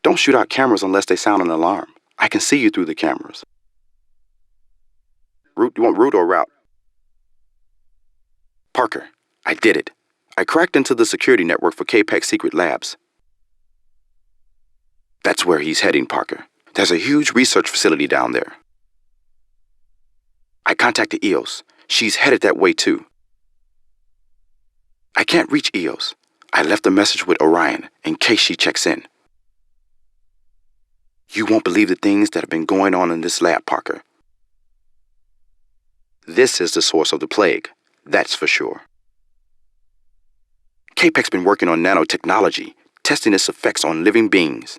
Don't shoot out cameras unless they sound an alarm. I can see you through the cameras. You want route or route? Parker, I did it. I cracked into the security network for K-PAC's secret labs. That's where he's heading, Parker. There's a huge research facility down there. I contacted EOS. She's headed that way too. I can't reach EOS. I left a message with Orion in case she checks in. You won't believe the things that have been going on in this lab, Parker. This is the source of the plague, that's for sure. K-PAC's been working on nanotechnology, testing its effects on living beings.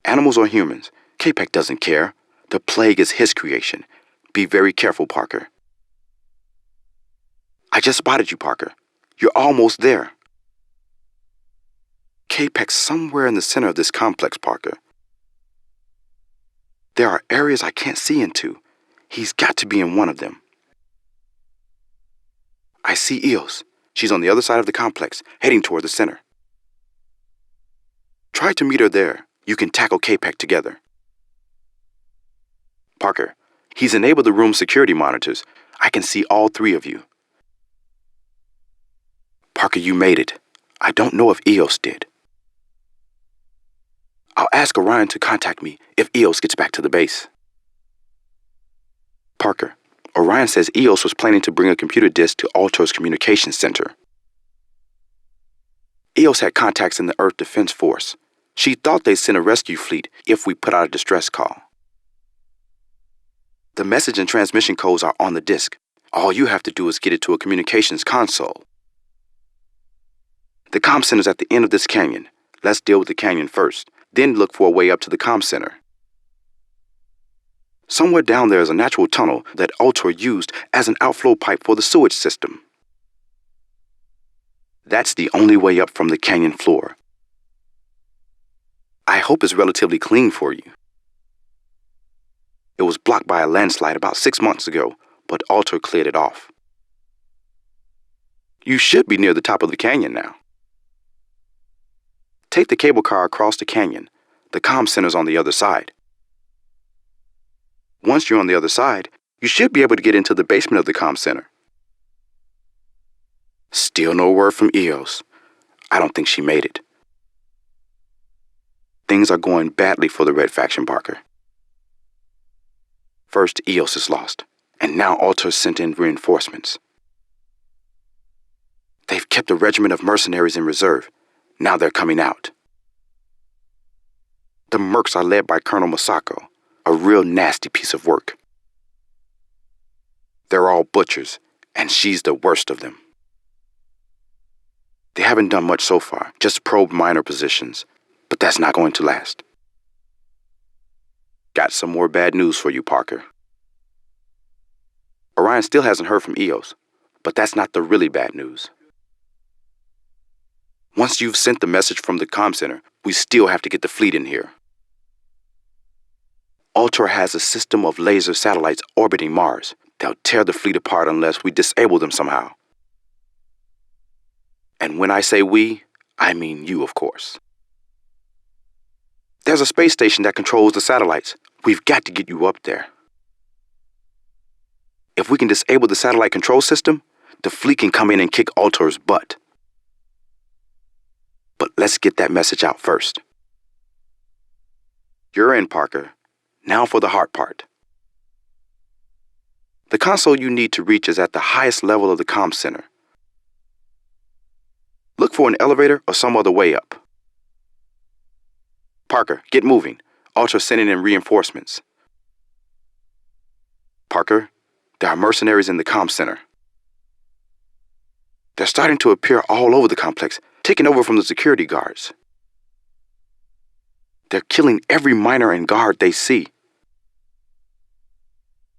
Animals or humans, K-PAC doesn't care. The plague is his creation. Be very careful, Parker. I just spotted you, Parker. You're almost there. K-PAC's somewhere in the center of this complex, Parker. There are areas I can't see into. He's got to be in one of them. I see EOS. She's on the other side of the complex, heading toward the center. Try to meet her there. You can tackle K-PAC together. Parker, he's enabled the room's security monitors. I can see all three of you. Parker, you made it. I don't know if EOS did. I'll ask Orion to contact me if EOS gets back to the base. Parker, Orion says EOS was planning to bring a computer disk to Altor's communications center. EOS had contacts in the Earth Defense Force. She thought they'd send a rescue fleet if we put out a distress call. The message and transmission codes are on the disk. All you have to do is get it to a communications console. The comm center's at the end of this canyon. Let's deal with the canyon first, then look for a way up to the comm center. Somewhere down there is a natural tunnel that Altor used as an outflow pipe for the sewage system. That's the only way up from the canyon floor. I hope it's relatively clean for you. It was blocked by a landslide about 6 months ago, but Altor cleared it off. You should be near the top of the canyon now. Take the cable car across the canyon. The comm center's on the other side. Once you're on the other side, you should be able to get into the basement of the comm center. Still no word from EOS. I don't think she made it. Things are going badly for the Red Faction, Parker. First, EOS is lost, and now Altor sent in reinforcements. They've kept a regiment of mercenaries in reserve. Now they're coming out. The mercs are led by Colonel Masako, a real nasty piece of work. They're all butchers, and she's the worst of them. They haven't done much so far, just probed minor positions, but that's not going to last. Got some more bad news for you, Parker. Orion still hasn't heard from EOS, but that's not the really bad news. Once you've sent the message from the comm center, we still have to get the fleet in here. Altor has a system of laser satellites orbiting Mars. They'll tear the fleet apart unless we disable them somehow. And when I say we, I mean you, of course. There's a space station that controls the satellites. We've got to get you up there. If we can disable the satellite control system, the fleet can come in and kick Altor's butt. But let's get that message out first. You're in, Parker. Now for the hard part. The console you need to reach is at the highest level of the comm center. Look for an elevator or some other way up. Parker, get moving. Altor's sending in reinforcements. Parker, there are mercenaries in the comm center. They're starting to appear all over the complex, taking over from the security guards. They're killing every miner and guard they see.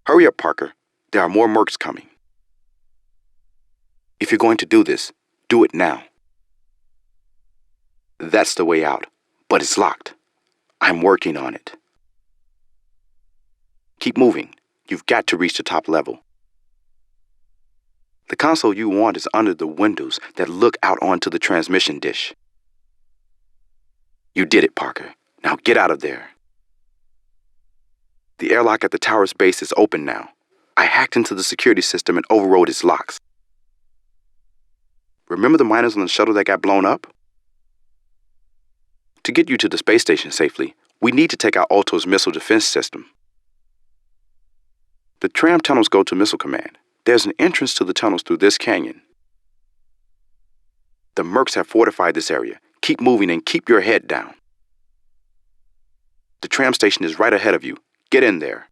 Hurry up, Parker. There are more mercs coming. If you're going to do this, do it now. That's the way out, but it's locked. I'm working on it. Keep moving. You've got to reach the top level. The console you want is under the windows that look out onto the transmission dish. You did it, Parker. Now get out of there. The airlock at the tower's base is open now. I hacked into the security system and overrode its locks. Remember the miners on the shuttle that got blown up? To get you to the space station safely, we need to take out Alto's missile defense system. The tram tunnels go to Missile Command. There's an entrance to the tunnels through this canyon. The Mercs have fortified this area. Keep moving and keep your head down. The tram station is right ahead of you. Get in there.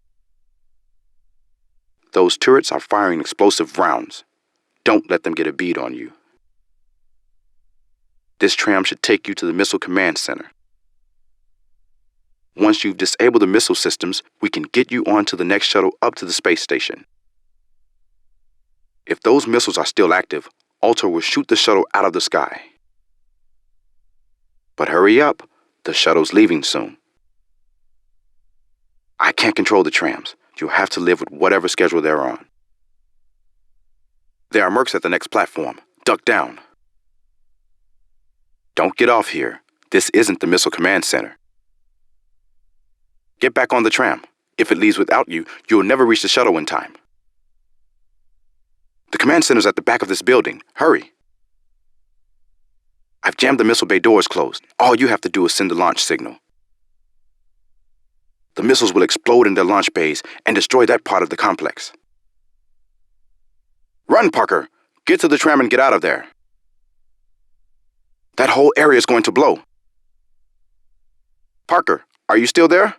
Those turrets are firing explosive rounds. Don't let them get a bead on you. This tram should take you to the Missile Command Center. Once you've disabled the missile systems, we can get you onto the next shuttle up to the space station. If those missiles are still active, Alto will shoot the shuttle out of the sky. But hurry up, the shuttle's leaving soon. I can't control the trams. You'll have to live with whatever schedule they're on. There are Mercs at the next platform. Duck down. Don't get off here. This isn't the Missile Command Center. Get back on the tram. If it leaves without you, you'll never reach the shuttle in time. The command center's at the back of this building. Hurry. I've jammed the missile bay doors closed. All you have to do is send the launch signal. The missiles will explode in their launch bays and destroy that part of the complex. Run, Parker! Get to the tram and get out of there. That whole area is going to blow. Parker, are you still there?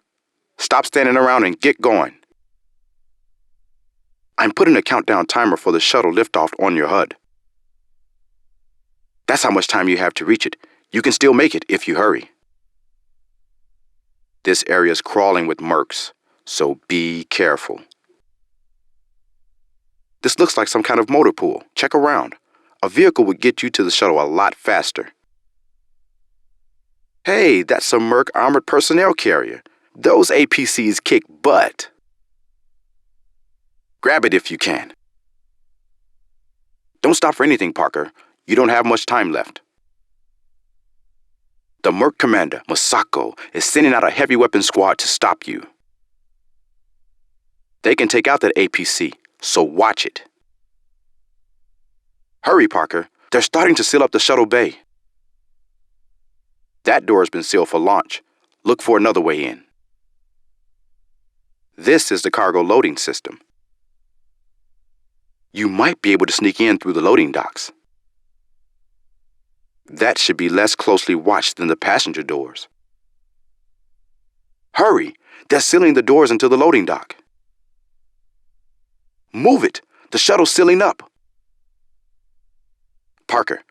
Stop standing around and get going. I'm putting a countdown timer for the shuttle liftoff on your HUD. That's how much time you have to reach it. You can still make it if you hurry. This area is crawling with Mercs, so be careful. This looks like some kind of motor pool. Check around. A vehicle would get you to the shuttle a lot faster. Hey, that's a Merc armored personnel carrier. Those APCs kick butt. Grab it if you can. Don't stop for anything, Parker. You don't have much time left. The Merc commander, Masako, is sending out a heavy weapons squad to stop you. They can take out that APC, so watch it. Hurry, Parker. They're starting to seal up the shuttle bay. That door has been sealed for launch. Look for another way in. This is the cargo loading system. You might be able to sneak in through the loading docks. That should be less closely watched than the passenger doors. Hurry! They're sealing the doors into the loading dock. Move it! The shuttle's sealing up. Parker,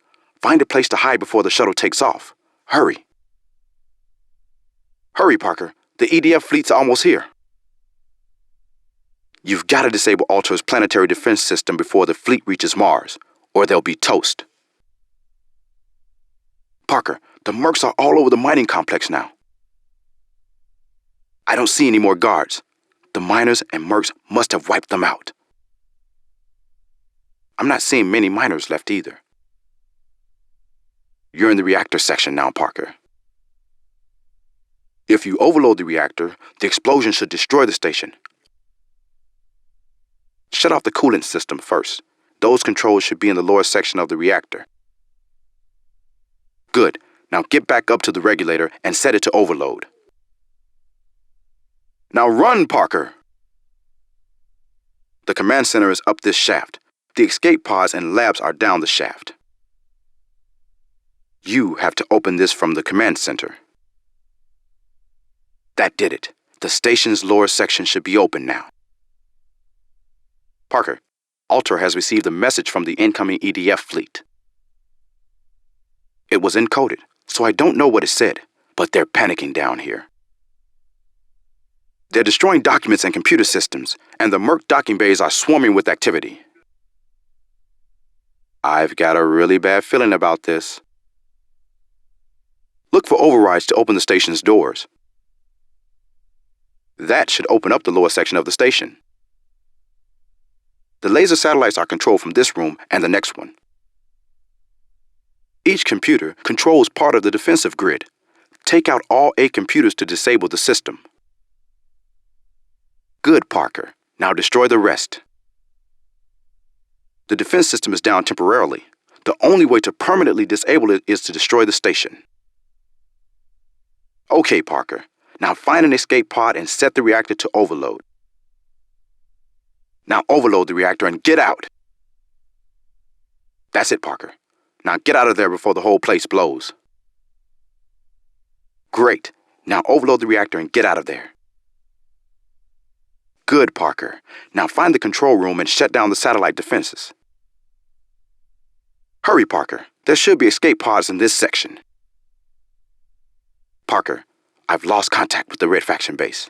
find a place to hide before the shuttle takes off. Hurry! Hurry, Parker. The EDF fleet's almost here. You've got to disable Alto's planetary defense system before the fleet reaches Mars, or they'll be toast. Parker, the Mercs are all over the mining complex now. I don't see any more guards. The miners and Mercs must have wiped them out. I'm not seeing many miners left either. You're in the reactor section now, Parker. If you overload the reactor, the explosion should destroy the station. Shut off the coolant system first. Those controls should be in the lower section of the reactor. Good. Now get back up to the regulator and set it to overload. Now run, Parker! The command center is up this shaft. The escape pods and labs are down the shaft. You have to open this from the command center. That did it. The station's lower section should be open now. Parker, Alto has received a message from the incoming EDF fleet. It was encoded, so I don't know what it said, but they're panicking down here. They're destroying documents and computer systems, and the Merc docking bays are swarming with activity. I've got a really bad feeling about this. Look for overrides to open the station's doors. That should open up the lower section of the station. The laser satellites are controlled from this room and the next one. Each computer controls part of the defensive grid. Take out all 8 computers to disable the system. Good, Parker. Now destroy the rest. The defense system is down temporarily. The only way to permanently disable it is to destroy the station. Okay, Parker. Now find an escape pod and set the reactor to overload. Now overload the reactor and get out. That's it, Parker. Now get out of there before the whole place blows. Great. Now overload the reactor and get out of there. Good, Parker. Now find the control room and shut down the satellite defenses. Hurry, Parker. There should be escape pods in this section. Parker, I've lost contact with the Red Faction base.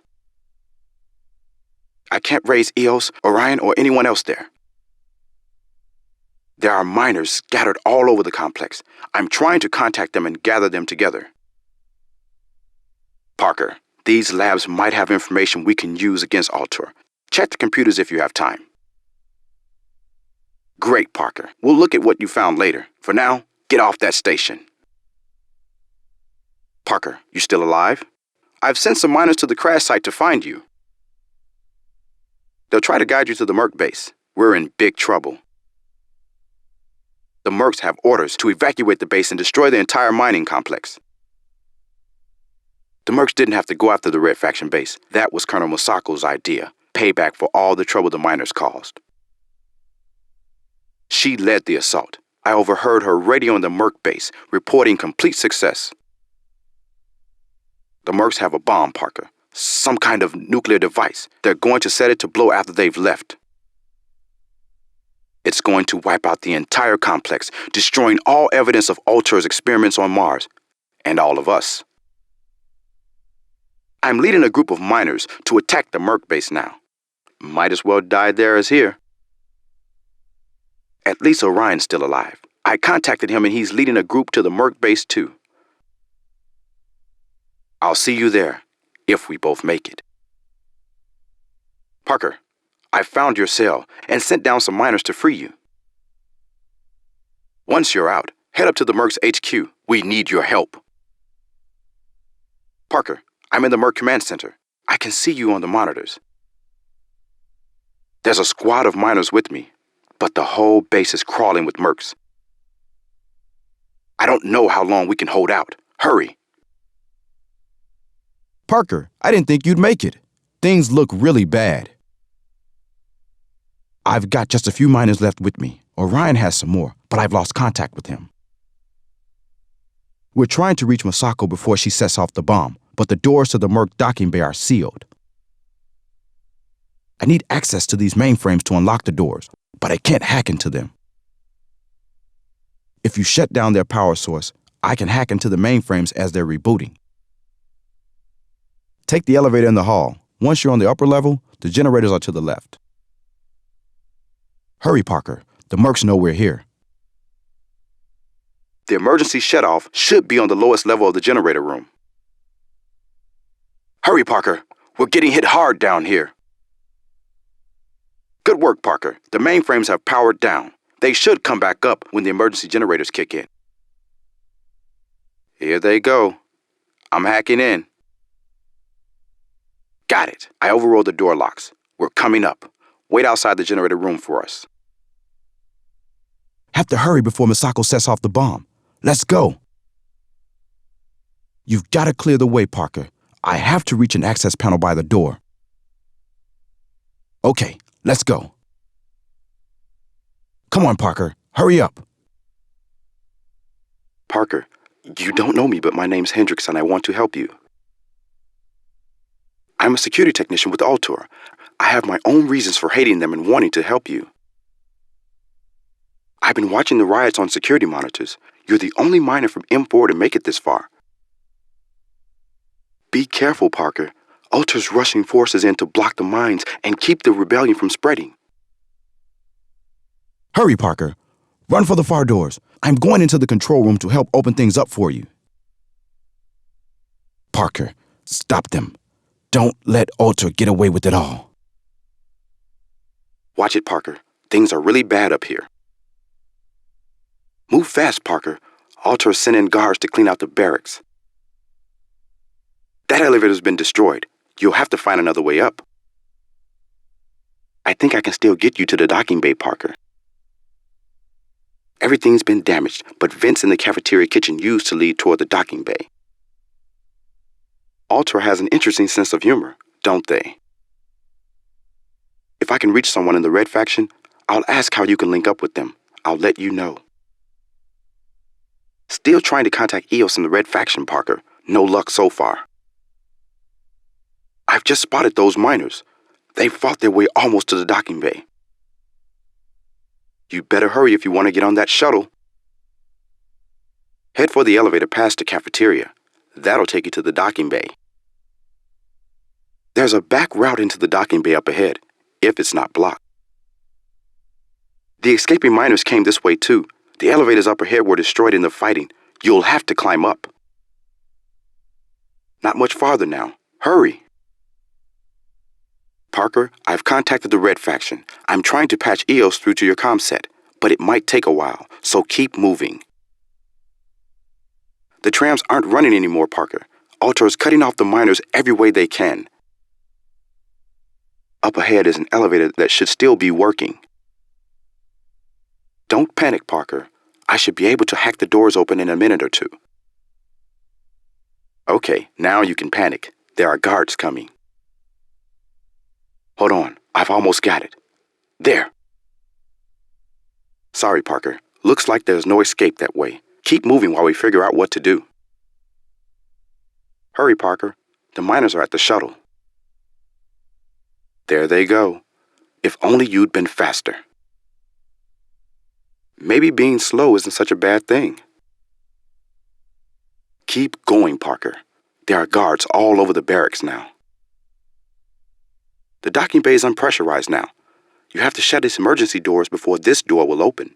I can't raise EOS, Orion, or anyone else there. There are miners scattered all over the complex. I'm trying to contact them and gather them together. Parker, these labs might have information we can use against Altor. Check the computers if you have time. Great, Parker. We'll look at what you found later. For now, get off that station. Parker, you still alive? I've sent some miners to the crash site to find you. They'll try to guide you to the Merc base. We're in big trouble. The Mercs have orders to evacuate the base and destroy the entire mining complex. The Mercs didn't have to go after the Red Faction base. That was Colonel Masako's idea. Payback for all the trouble the miners caused. She led the assault. I overheard her radioing the Merc base, reporting complete success. The Mercs have a bomb, Parker. Some kind of nuclear device. They're going to set it to blow after they've left. It's going to wipe out the entire complex, destroying all evidence of Altor's experiments on Mars, and all of us. I'm leading a group of miners to attack the Merc base now. Might as well die there as here. At least Orion's still alive. I contacted him and he's leading a group to the Merc base too. I'll see you there, if we both make it. Parker, I found your cell and sent down some miners to free you. Once you're out, head up to the Merc's HQ. We need your help. Parker, I'm in the Merc Command Center. I can see you on the monitors. There's a squad of miners with me, but the whole base is crawling with Mercs. I don't know how long we can hold out. Hurry. Parker, I didn't think you'd make it. Things look really bad. I've got just a few miners left with me. Orion has some more, but I've lost contact with him. We're trying to reach Masako before she sets off the bomb, but the doors to the Merc docking bay are sealed. I need access to these mainframes to unlock the doors, but I can't hack into them. If you shut down their power source, I can hack into the mainframes as they're rebooting. Take the elevator in the hall. Once you're on the upper level, the generators are to the left. Hurry, Parker. The Mercs know we're here. The emergency shutoff should be on the lowest level of the generator room. Hurry, Parker. We're getting hit hard down here. Good work, Parker. The mainframes have powered down. They should come back up when the emergency generators kick in. Here they go. I'm hacking in. Got it. I overrode the door locks. We're coming up. Wait outside the generator room for us. Have to hurry before Masako sets off the bomb. Let's go. You've got to clear the way, Parker. I have to reach an access panel by the door. Okay, let's go. Come on, Parker. Hurry up. Parker, you don't know me, but my name's Hendrix and I want to help you. I'm a security technician with Altor. I have my own reasons for hating them and wanting to help you. I've been watching the riots on security monitors. You're the only miner from M4 to make it this far. Be careful, Parker. Altor's rushing forces in to block the mines and keep the rebellion from spreading. Hurry, Parker. Run for the far doors. I'm going into the control room to help open things up for you. Parker, stop them. Don't let Altor get away with it all. Watch it, Parker. Things are really bad up here. Move fast, Parker. Altor sent in guards to clean out the barracks. That elevator's been destroyed. You'll have to find another way up. I think I can still get you to the docking bay, Parker. Everything's been damaged, but vents in the cafeteria kitchen used to lead toward the docking bay. Alter has an interesting sense of humor, don't they? If I can reach someone in the Red faction, I'll ask how you can link up with them. I'll let you know. Still trying to contact EOS in the Red faction, Parker. No luck so far. I've just spotted those miners. They fought their way almost to the docking bay. You better hurry if you want to get on that shuttle. Head for the elevator past the cafeteria. That'll take you to the docking bay. There's a back route into the docking bay up ahead, if it's not blocked. The escaping miners came this way too. The elevators up ahead were destroyed in the fighting. You'll have to climb up. Not much farther now. Hurry. Parker, I've contacted the Red faction. I'm trying to patch EOS through to your comm set, but it might take a while, so keep moving. The trams aren't running anymore, Parker. Alter is cutting off the miners every way they can. Up ahead is an elevator that should still be working. Don't panic, Parker. I should be able to hack the doors open in a minute or two. Okay, now you can panic. There are guards coming. Hold on, I've almost got it. There. Sorry, Parker. Looks like there's no escape that way. Keep moving while we figure out what to do. Hurry, Parker. The miners are at the shuttle. There they go. If only you'd been faster. Maybe being slow isn't such a bad thing. Keep going, Parker. There are guards all over the barracks now. The docking bay is unpressurized now. You have to shut its emergency doors before this door will open.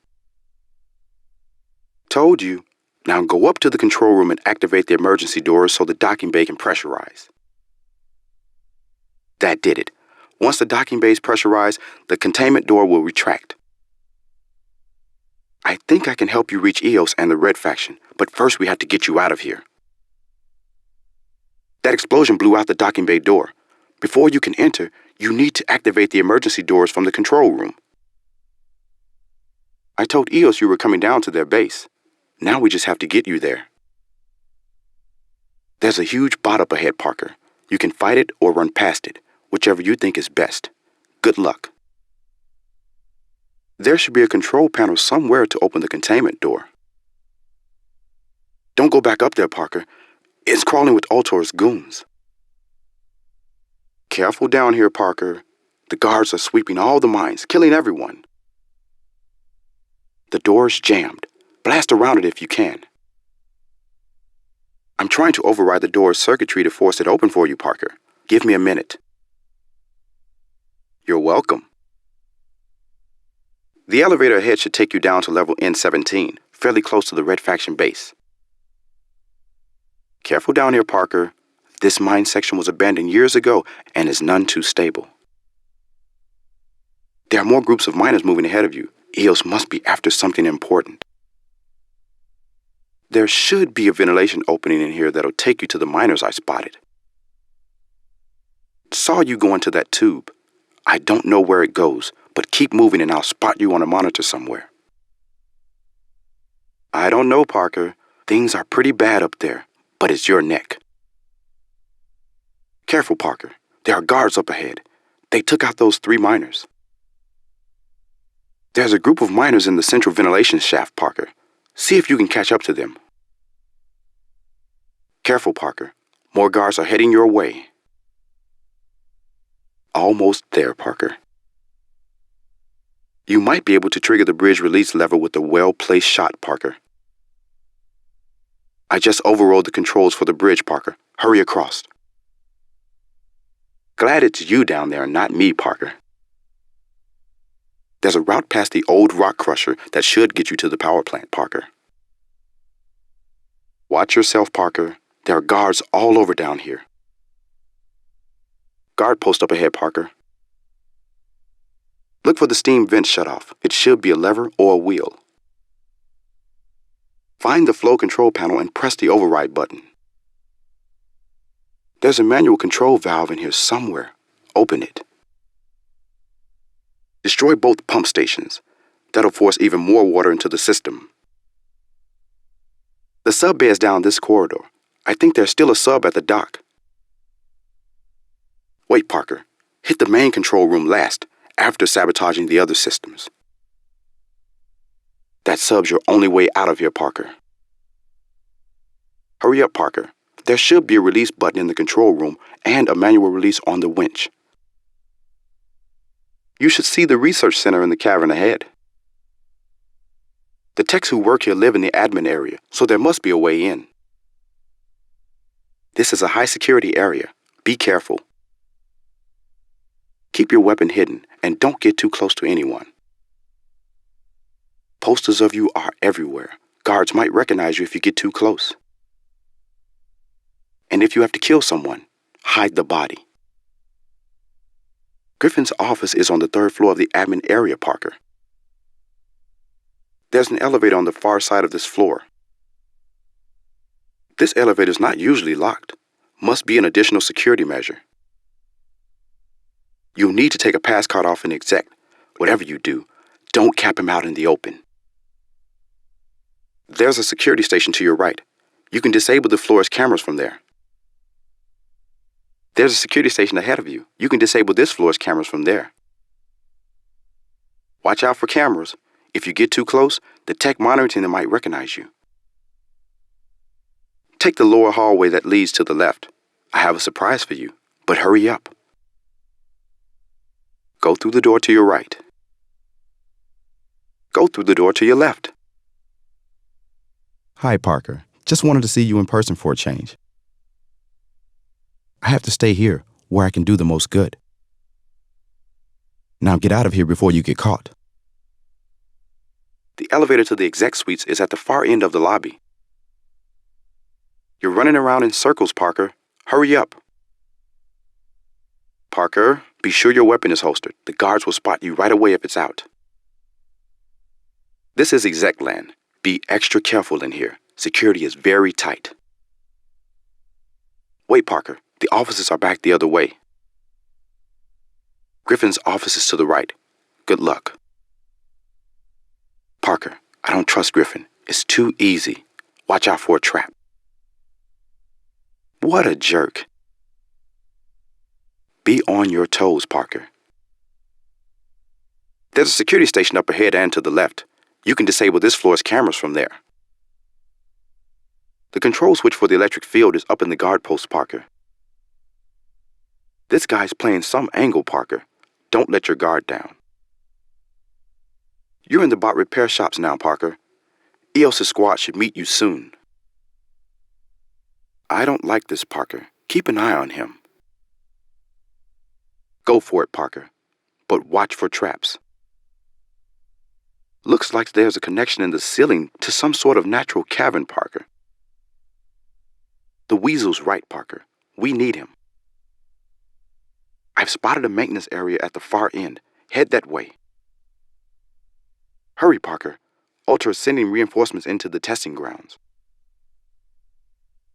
Told you. Now go up to the control room and activate the emergency doors so the docking bay can pressurize. That did it. Once the docking bay is pressurized, the containment door will retract. I think I can help you reach EOS and the Red faction, but first we have to get you out of here. That explosion blew out the docking bay door. Before you can enter, you need to activate the emergency doors from the control room. I told EOS you were coming down to their base. Now we just have to get you there. There's a huge bot up ahead, Parker. You can fight it or run past it, whichever you think is best. Good luck. There should be a control panel somewhere to open the containment door. Don't go back up there, Parker. It's crawling with Altor's goons. Careful down here, Parker. The guards are sweeping all the mines, killing everyone. The door's jammed. Blast around it if you can. I'm trying to override the door's circuitry to force it open for you, Parker. Give me a minute. You're welcome. The elevator ahead should take you down to level N17, fairly close to the Red faction base. Careful down here, Parker. This mine section was abandoned years ago and is none too stable. There are more groups of miners moving ahead of you. EOS must be after something important. There should be a ventilation opening in here that'll take you to the miners I spotted. Saw you go into that tube. I don't know where it goes, but keep moving and I'll spot you on a monitor somewhere. I don't know, Parker. Things are pretty bad up there, but it's your neck. Careful, Parker. There are guards up ahead. They took out those 3 miners. There's a group of miners in the central ventilation shaft, Parker. See if you can catch up to them. Careful, Parker. More guards are heading your way. Almost there, Parker. You might be able to trigger the bridge release lever with a well-placed shot, Parker. I just overrode the controls for the bridge, Parker. Hurry across. Glad it's you down there and not me, Parker. There's a route past the old rock crusher that should get you to the power plant, Parker. Watch yourself, Parker. There are guards all over down here. Guard post up ahead, Parker. Look for the steam vent shutoff. It should be a lever or a wheel. Find the flow control panel and press the override button. There's a manual control valve in here somewhere. Open it. Destroy both pump stations. That'll force even more water into the system. The sub bay is down this corridor. I think there's still a sub at the dock. Wait, Parker. Hit the main control room last, after sabotaging the other systems. That sub's your only way out of here, Parker. Hurry up, Parker. There should be a release button in the control room and a manual release on the winch. You should see the research center in the cavern ahead. The techs who work here live in the admin area, so there must be a way in. This is a high-security area. Be careful. Keep your weapon hidden and don't get too close to anyone. Posters of you are everywhere. Guards might recognize you if you get too close. And if you have to kill someone, hide the body. Griffin's office is on the 3rd floor of the admin area, Parker. There's an elevator on the far side of this floor. This elevator is not usually locked. Must be an additional security measure. You'll need to take a passcard off an exec. Whatever you do, don't cap him out in the open. There's a security station to your right. You can disable the floor's cameras from there. There's a security station ahead of you. You can disable this floor's cameras from there. Watch out for cameras. If you get too close, the tech monitoring them might recognize you. Take the lower hallway that leads to the left. I have a surprise for you, but hurry up. Go through the door to your right. Go through the door to your left. Hi, Parker. Just wanted to see you in person for a change. I have to stay here, where I can do the most good. Now get out of here before you get caught. The elevator to the exec suites is at the far end of the lobby. You're running around in circles, Parker. Hurry up. Parker, be sure your weapon is holstered. The guards will spot you right away if it's out. This is exec land. Be extra careful in here. Security is very tight. Wait, Parker. The offices are back the other way. Griffin's office is to the right. Good luck. Parker, I don't trust Griffin. It's too easy. Watch out for a trap. What a jerk. Be on your toes, Parker. There's a security station up ahead and to the left. You can disable this floor's cameras from there. The control switch for the electric field is up in the guard post, Parker. This guy's playing some angle, Parker. Don't let your guard down. You're in the bot repair shops now, Parker. EOS's squad should meet you soon. I don't like this, Parker. Keep an eye on him. Go for it, Parker. But watch for traps. Looks like there's a connection in the ceiling to some sort of natural cavern, Parker. The weasel's right, Parker. We need him. I've spotted a maintenance area at the far end. Head that way. Hurry, Parker. Ultra is sending reinforcements into the testing grounds.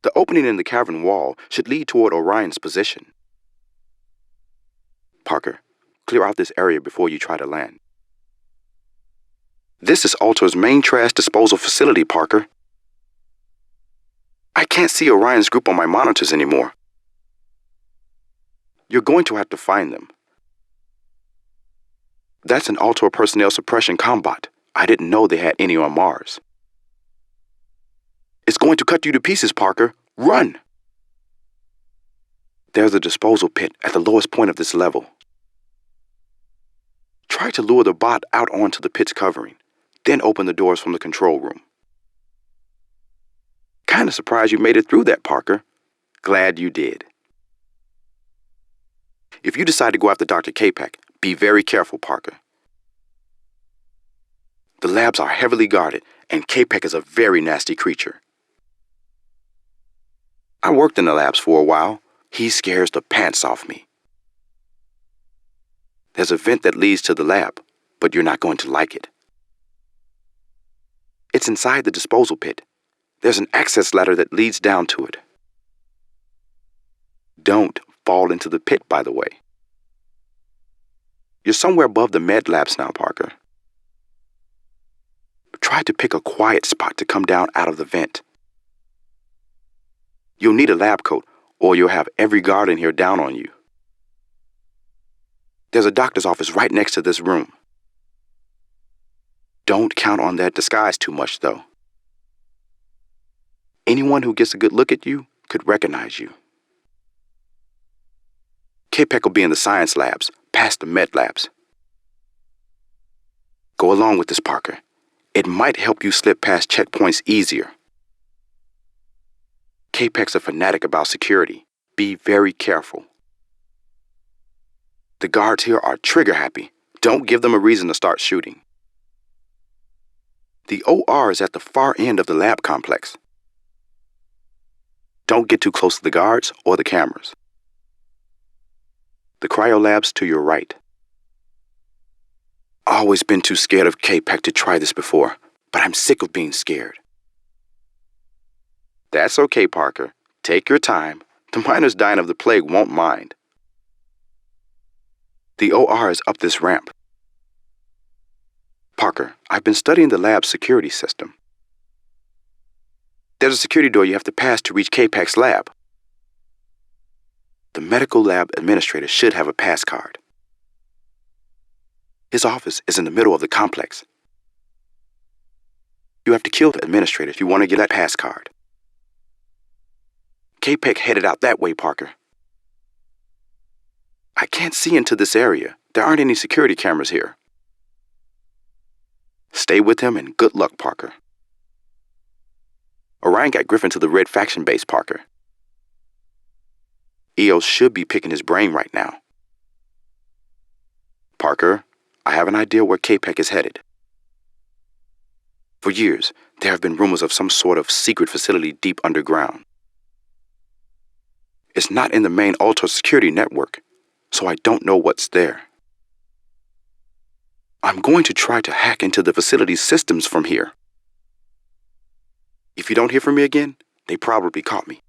The opening in the cavern wall should lead toward Orion's position. Parker, clear out this area before you try to land. This is Ultra's main trash disposal facility, Parker. I can't see Orion's group on my monitors anymore. You're going to have to find them. That's an Ultra personnel suppression combat. I didn't know they had any on Mars. It's going to cut you to pieces, Parker. Run! There's a disposal pit at the lowest point of this level. Try to lure the bot out onto the pit's covering, then open the doors from the control room. Kinda surprised you made it through that, Parker. Glad you did. If you decide to go after Dr. K-Pack, be very careful, Parker. The labs are heavily guarded, and K-Pack is a very nasty creature. I worked in the labs for a while. He scares the pants off me. There's a vent that leads to the lab, but you're not going to like it. It's inside the disposal pit. There's an access ladder that leads down to it. Don't fall into the pit, by the way. You're somewhere above the med labs now, Parker. Try to pick a quiet spot to come down out of the vent. You'll need a lab coat, or you'll have every guard in here down on you. There's a doctor's office right next to this room. Don't count on that disguise too much, though. Anyone who gets a good look at you could recognize you. K-Pec will be in the science labs, past the med labs. Go along with this, Parker. It might help you slip past checkpoints easier. K-Pec's a fanatic about security. Be very careful. The guards here are trigger happy. Don't give them a reason to start shooting. The OR is at the far end of the lab complex. Don't get too close to the guards or the cameras. The cryo lab's to your right. Always been too scared of K-Pec to try this before, but I'm sick of being scared. That's okay, Parker. Take your time. The miners dying of the plague won't mind. The OR is up this ramp. Parker, I've been studying the lab's security system. There's a security door you have to pass to reach K-Pec's lab. The medical lab administrator should have a pass card. His office is in the middle of the complex. You have to kill the administrator if you want to get that pass card. K-Pec headed out that way, Parker. I can't see into this area. There aren't any security cameras here. Stay with him and good luck, Parker. Orion got Griffin to the Red Faction base, Parker. EOS should be picking his brain right now. Parker, I have an idea where K-Pec is headed. For years, there have been rumors of some sort of secret facility deep underground. It's not in the main Ultra security network, so I don't know what's there. I'm going to try to hack into the facility's systems from here. If you don't hear from me again, they probably caught me.